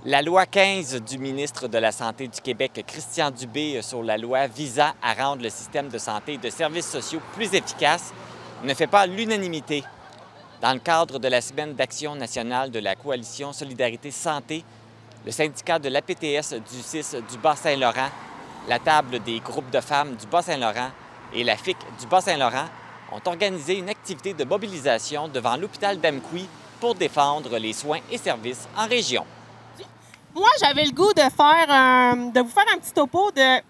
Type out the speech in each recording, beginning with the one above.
La loi 15 du ministre de la Santé du Québec, Christian Dubé, sur la loi visant à rendre le système de santé et de services sociaux plus efficace, ne fait pas l'unanimité. Dans le cadre de la Semaine d'action nationale de la Coalition Solidarité Santé, le syndicat de l'APTS du CIS du Bas-Saint-Laurent, la Table des groupes de femmes du Bas-Saint-Laurent et la FIC du Bas-Saint-Laurent ont organisé une activité de mobilisation devant l'hôpital d'Amqui pour défendre les soins et services en région. Moi, j'avais le goût de vous faire un petit topo de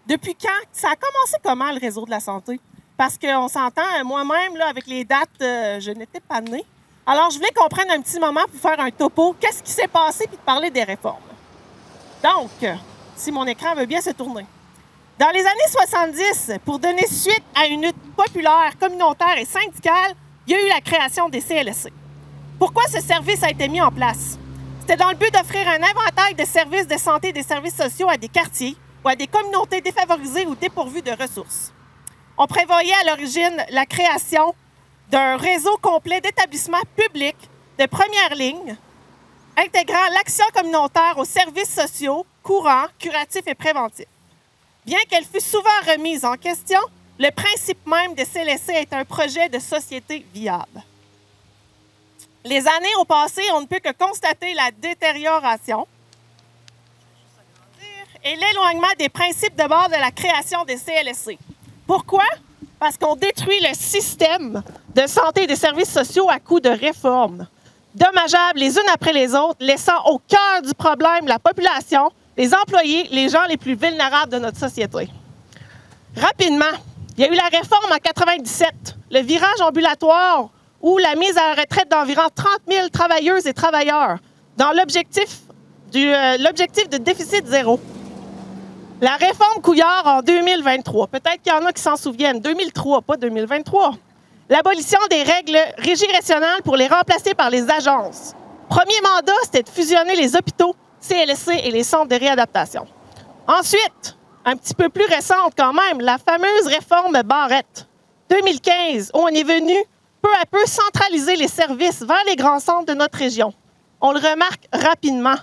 depuis quand, ça a commencé comment le réseau de la santé? Parce qu'on s'entend, moi-même, là, avec les dates, je n'étais pas née. Alors, je voulais qu'on prenne un petit moment pour faire un topo, qu'est-ce qui s'est passé, puis de parler des réformes. Donc, si mon écran veut bien se tourner. Dans les années 70, pour donner suite à une lutte populaire, communautaire et syndicale, il y a eu la création des CLSC. Pourquoi ce service a été mis en place? C'était dans le but d'offrir un inventaire de services de santé et des services sociaux à des quartiers ou à des communautés défavorisées ou dépourvues de ressources. On prévoyait à l'origine la création d'un réseau complet d'établissements publics de première ligne, intégrant l'action communautaire aux services sociaux, courants, curatifs et préventifs. Bien qu'elle fût souvent remise en question, le principe même des CLSC est un projet de société viable. Les années ont passé, on ne peut que constater la détérioration et l'éloignement des principes de base de la création des CLSC. Pourquoi? Parce qu'on détruit le système de santé et des services sociaux à coup de réformes, dommageables les unes après les autres, laissant au cœur du problème la population, les employés, les gens les plus vulnérables de notre société. Rapidement, il y a eu la réforme en 1997, le virage ambulatoire ou la mise à la retraite d'environ 30 000 travailleuses et travailleurs dans l'objectif de déficit zéro. La réforme Couillard en 2023, peut-être qu'il y en a qui s'en souviennent, 2003, pas 2023. L'abolition des règles régirationales pour les remplacer par les agences. Premier mandat, c'était de fusionner les hôpitaux, CLSC et les centres de réadaptation. Ensuite, un petit peu plus récente quand même, la fameuse réforme Barrette, 2015, où on est venu peu à peu centraliser les services vers les grands centres de notre région. On le remarque rapidement.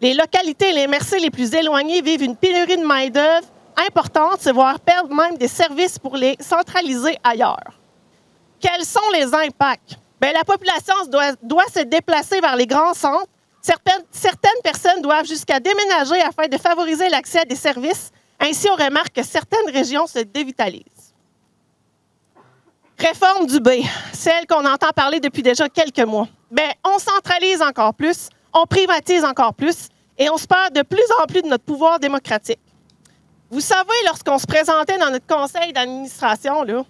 Les localités et les MRC les plus éloignées vivent une pénurie de main-d'œuvre importante, se voir perdre même des services pour les centraliser ailleurs. Quels sont les impacts? Bien, la population doit se déplacer vers les grands centres. Certaines personnes doivent jusqu'à déménager afin de favoriser l'accès à des services. Ainsi, on remarque que certaines régions se dévitalisent. Réforme Dubé, celle qu'on entend parler depuis déjà quelques mois. Bien, on centralise encore plus, on privatise encore plus et on se perd de plus en plus de notre pouvoir démocratique. Vous savez, lorsqu'on se présentait dans notre conseil d'administration, là,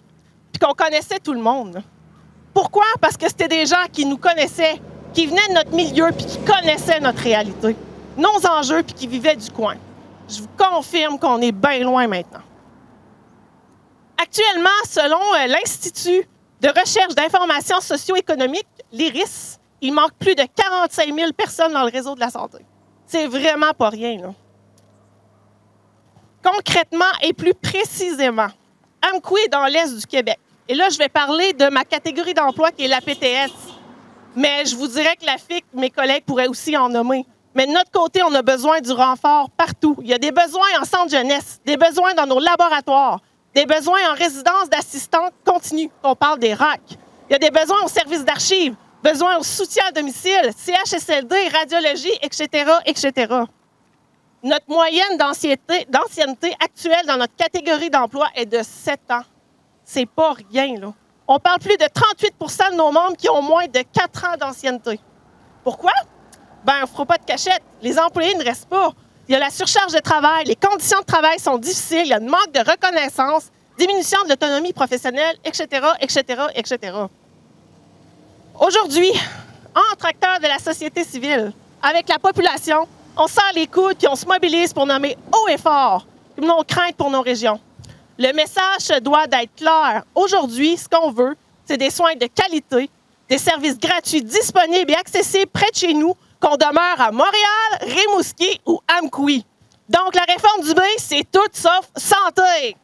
puis qu'on connaissait tout le monde. Là. Pourquoi? Parce que c'était des gens qui nous connaissaient, qui venaient de notre milieu puis qui connaissaient notre réalité, nos enjeux puis qui vivaient du coin. Je vous confirme qu'on est bien loin maintenant. Actuellement, selon l'Institut de recherche d'information socio-économique, l'IRIS, il manque plus de 45 000 personnes dans le réseau de la santé. C'est vraiment pas rien, là. Concrètement et plus précisément, Amqui est dans l'est du Québec. Et là, je vais parler de ma catégorie d'emploi qui est l'APTS. Mais je vous dirais que la FIC, mes collègues pourraient aussi en nommer. Mais de notre côté, on a besoin du renfort partout. Il y a des besoins en centre jeunesse, des besoins dans nos laboratoires, des besoins en résidence d'assistante continue. On parle des RAC. Il y a des besoins au service d'archives, besoins au soutien à domicile, CHSLD, radiologie, etc., etc. Notre moyenne d'ancienneté actuelle dans notre catégorie d'emploi est de 7 ans. C'est pas rien, là. On parle plus de 38 de nos membres qui ont moins de 4 ans d'ancienneté. Pourquoi? Bien, on ne fera pas de cachette. Les employés ne restent pas. Il y a la surcharge de travail, les conditions de travail sont difficiles, il y a un manque de reconnaissance, diminution de l'autonomie professionnelle, etc., etc., etc. Aujourd'hui, entre acteurs de la société civile, avec la population, on serre les coudes et on se mobilise pour nommer haut et fort nos craintes pour nos régions. Le message se doit d'être clair. Aujourd'hui, ce qu'on veut, c'est des soins de qualité, des services gratuits disponibles et accessibles près de chez nous, qu'on demeure à Montréal, Rimouski ou Amqui. Donc, la réforme Dubé, c'est tout sauf santé.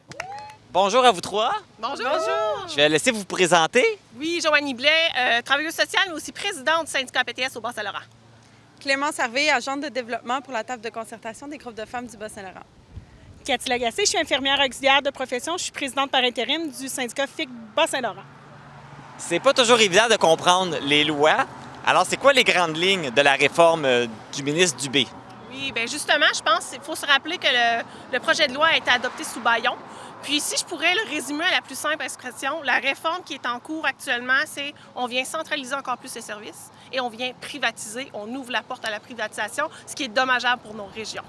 Bonjour à vous trois. Bonjour. Bonjour. Je vais laisser vous présenter. Oui, Joanie Blais, travailleuse sociale, mais aussi présidente du syndicat APTS au Bas-Saint-Laurent. Clémence Harvey, agente de développement pour la table de concertation des groupes de femmes du Bas-Saint-Laurent. Cathy Lagacé, je suis infirmière auxiliaire de profession. Je suis présidente par intérim du syndicat FIC Bas-Saint-Laurent. C'est pas toujours évident de comprendre les lois. Alors, c'est quoi les grandes lignes de la réforme du ministre Dubé? Oui, bien justement, je pense qu'il faut se rappeler que le projet de loi a été adopté sous bâillon. Puis si je pourrais le résumer à la plus simple expression, la réforme qui est en cours actuellement, c'est on vient centraliser encore plus les services et on vient privatiser, on ouvre la porte à la privatisation, ce qui est dommageable pour nos régions.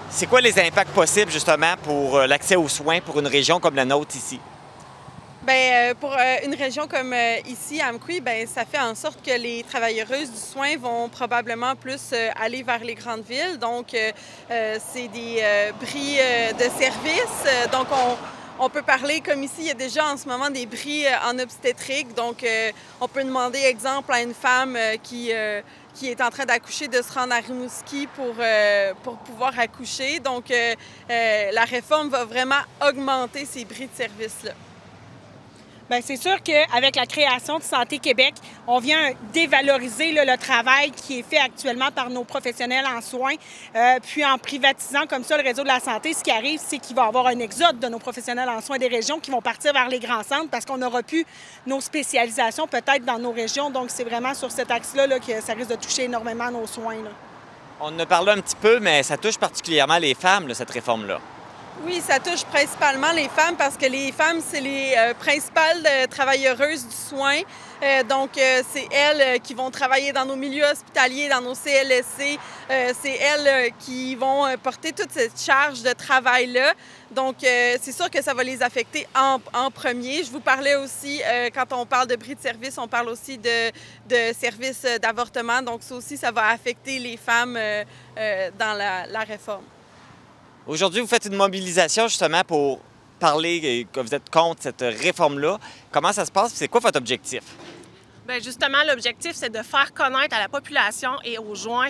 C'est quoi les impacts possibles, justement, pour l'accès aux soins pour une région comme la nôtre ici? Bien, pour une région comme ici, à Amqui, bien, ça fait en sorte que les travailleuses du soin vont probablement plus aller vers les grandes villes. Donc, c'est des bris de services. Donc, on peut parler, comme ici, il y a déjà en ce moment des bris en obstétrique. Donc, on peut demander, exemple, à une femme qui est en train d'accoucher de se rendre à Rimouski pour pouvoir accoucher. Donc, la réforme va vraiment augmenter ces bris de services-là. Bien, c'est sûr qu'avec la création de Santé Québec, on vient dévaloriser le travail qui est fait actuellement par nos professionnels en soins. Puis en privatisant comme ça le réseau de la santé, ce qui arrive, c'est qu'il va y avoir un exode de nos professionnels en soins des régions qui vont partir vers les grands centres parce qu'on n'aura plus nos spécialisations peut-être dans nos régions. Donc c'est vraiment sur cet axe-là que ça risque de toucher énormément nos soins. Là. On en a parlé un petit peu, mais ça touche particulièrement les femmes, cette réforme-là. Oui, ça touche principalement les femmes parce que les femmes, c'est les principales travailleuses du soin. Donc, c'est elles qui vont travailler dans nos milieux hospitaliers, dans nos CLSC. C'est elles qui vont porter toute cette charge de travail-là. Donc, c'est sûr que ça va les affecter en premier. Je vous parlais aussi, quand on parle de bris de service, on parle aussi de services d'avortement. Donc, ça aussi, ça va affecter les femmes dans la réforme. Aujourd'hui, vous faites une mobilisation justement pour parler que vous êtes contre cette réforme-là. Comment ça se passe? C'est quoi votre objectif? Bien, justement, l'objectif, c'est de faire connaître à la population et aux gens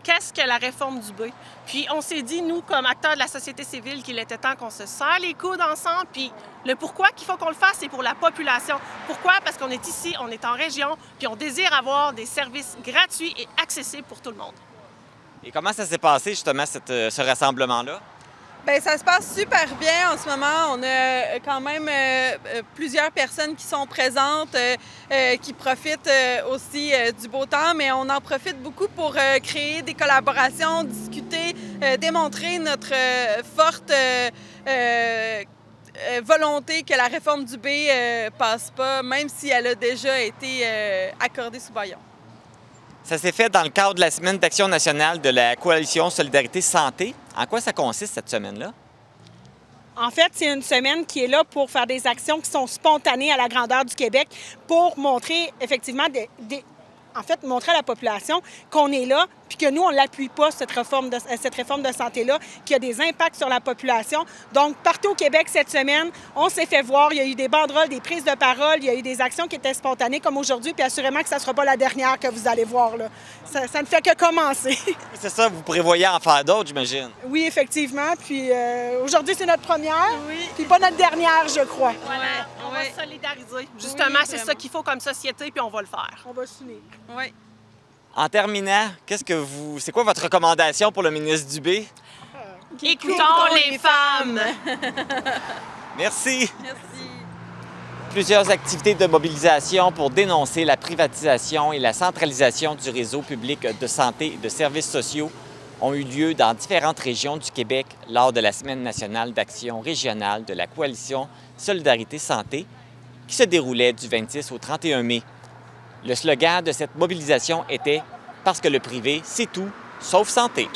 qu'est-ce que la réforme Dubé. Puis on s'est dit, nous, comme acteurs de la société civile, qu'il était temps qu'on se serre les coudes ensemble. Puis le pourquoi qu'il faut qu'on le fasse, c'est pour la population. Pourquoi? Parce qu'on est ici, on est en région, puis on désire avoir des services gratuits et accessibles pour tout le monde. Et comment ça s'est passé, justement, ce rassemblement-là? Bien, ça se passe super bien en ce moment. On a quand même plusieurs personnes qui sont présentes, qui profitent aussi du beau temps, mais on en profite beaucoup pour créer des collaborations, discuter, démontrer notre forte volonté que la réforme Dubé passe pas, même si elle a déjà été accordée sous bâillon. Ça s'est fait dans le cadre de la Semaine d'action nationale de la Coalition Solidarité Santé. En quoi ça consiste, cette semaine-là? En fait, c'est une semaine qui est là pour faire des actions qui sont spontanées à la grandeur du Québec pour montrer effectivement montrer à la population qu'on est là puis que nous, on ne l'appuie pas, cette réforme de santé-là, qui a des impacts sur la population. Donc, partout au Québec cette semaine, on s'est fait voir. Il y a eu des banderoles, des prises de parole, il y a eu des actions qui étaient spontanées comme aujourd'hui, puis assurément que ça ne sera pas la dernière que vous allez voir. Là. Ça ne fait que commencer. C'est ça, vous prévoyez en faire d'autres, j'imagine? Oui, effectivement. Puis aujourd'hui, c'est notre première, oui. Puis pas notre dernière, je crois. Voilà, on va se solidariser. Justement, oui, c'est ça qu'il faut comme société, puis on va le faire. On va s'unir. Oui. En terminant, c'est quoi votre recommandation pour le ministre Dubé? Écoutons les femmes! Merci! Merci. Plusieurs activités de mobilisation pour dénoncer la privatisation et la centralisation du réseau public de santé et de services sociaux ont eu lieu dans différentes régions du Québec lors de la Semaine nationale d'action régionale de la Coalition Solidarité Santé qui se déroulait du 26 au 31 mai. Le slogan de cette mobilisation était « Parce que le privé, c'est tout, sauf santé ».